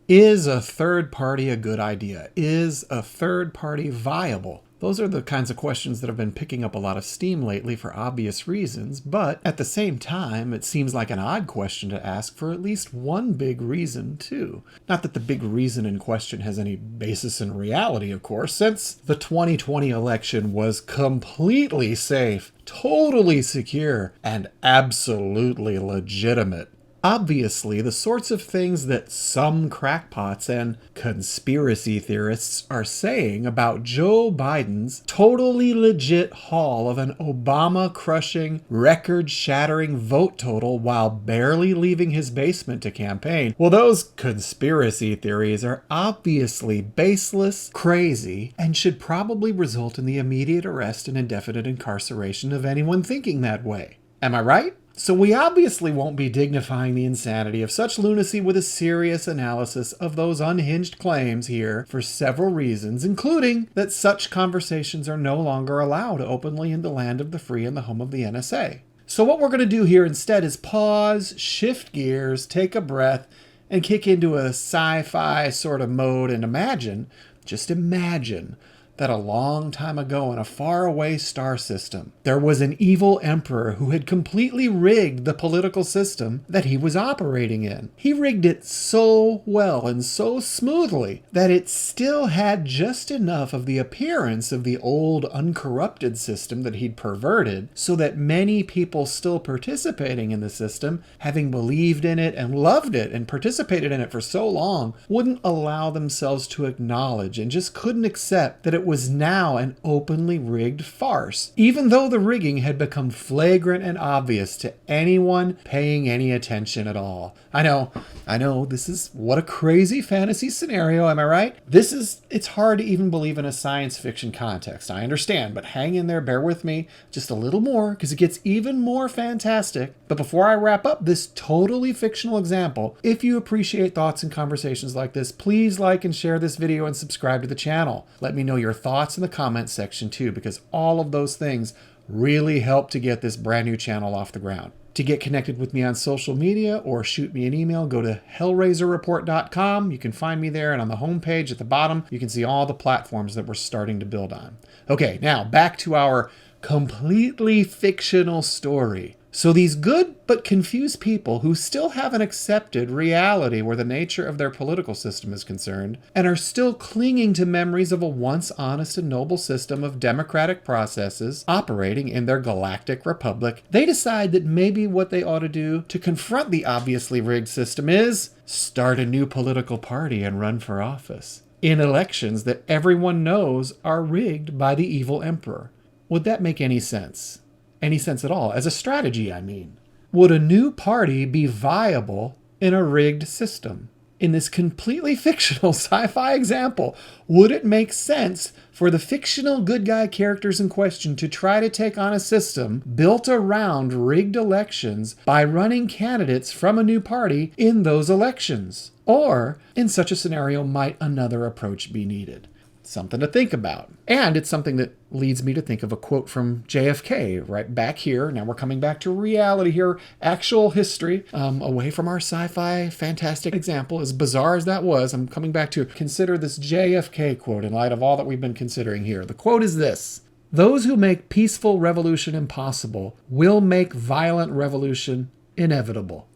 Is a third party a good idea? Is a third party viable? Those are the kinds of questions that have been picking up a lot of steam lately for obvious reasons, but at the same time, it seems like an odd question to ask for at least one big reason, too. Not that the big reason in question has any basis in reality, of course, since the 2020 election was completely safe, totally secure, and absolutely legitimate. Obviously, the sorts of things that some crackpots and conspiracy theorists are saying about Joe Biden's totally legit haul of an Obama-crushing, record-shattering vote total while barely leaving his basement to campaign, well, those conspiracy theories are obviously baseless, crazy, and should probably result in the immediate arrest and indefinite incarceration of anyone thinking that way. Am I right? So we obviously won't be dignifying the insanity of such lunacy with a serious analysis of those unhinged claims here for several reasons, including that such conversations are no longer allowed openly in the land of the free and the home of the NSA. So what we're going to do here instead is pause, shift gears, take a breath, and kick into a sci-fi sort of mode and just imagine, that a long time ago in a faraway star system, there was an evil emperor who had completely rigged the political system that he was operating in. He rigged it so well and so smoothly that it still had just enough of the appearance of the old uncorrupted system that he'd perverted, so that many people still participating in the system, having believed in it and loved it and participated in it for so long, wouldn't allow themselves to acknowledge and just couldn't accept that it was now an openly rigged farce, even though the rigging had become flagrant and obvious to anyone paying any attention at all. I know, this is what a crazy fantasy scenario, am I right? It's hard to even believe in a science fiction context, I understand, but hang in there, bear with me just a little more, because it gets even more fantastic. But before I wrap up this totally fictional example, if you appreciate thoughts and conversations like this, please like and share this video and subscribe to the channel. Let me know your thoughts in the comments section too, because all of those things really help to get this brand new channel off the ground. To get connected with me on social media or shoot me an email, go to hellrazerreport.com. You can find me there, and on the homepage at the bottom, you can see all the platforms that we're starting to build on. Okay, now back to our completely fictional story. So these good but confused people who still haven't accepted reality where the nature of their political system is concerned, and are still clinging to memories of a once honest and noble system of democratic processes operating in their galactic republic, they decide that maybe what they ought to do to confront the obviously rigged system is start a new political party and run for office in elections that everyone knows are rigged by the evil emperor. Would that make any sense? Any sense at all? As a strategy, I mean. Would a new party be viable in a rigged system? In this completely fictional sci-fi example, would it make sense for the fictional good guy characters in question to try to take on a system built around rigged elections by running candidates from a new party in those elections? Or, in such a scenario, might another approach be needed? Something to think about. And it's something that leads me to think of a quote from JFK right back here. Now we're coming back to reality here, actual history, away from our sci-fi fantastic example. As bizarre as that was, I'm coming back to consider this JFK quote in light of all that we've been considering here. The quote is this: "Those who make peaceful revolution impossible will make violent revolution inevitable."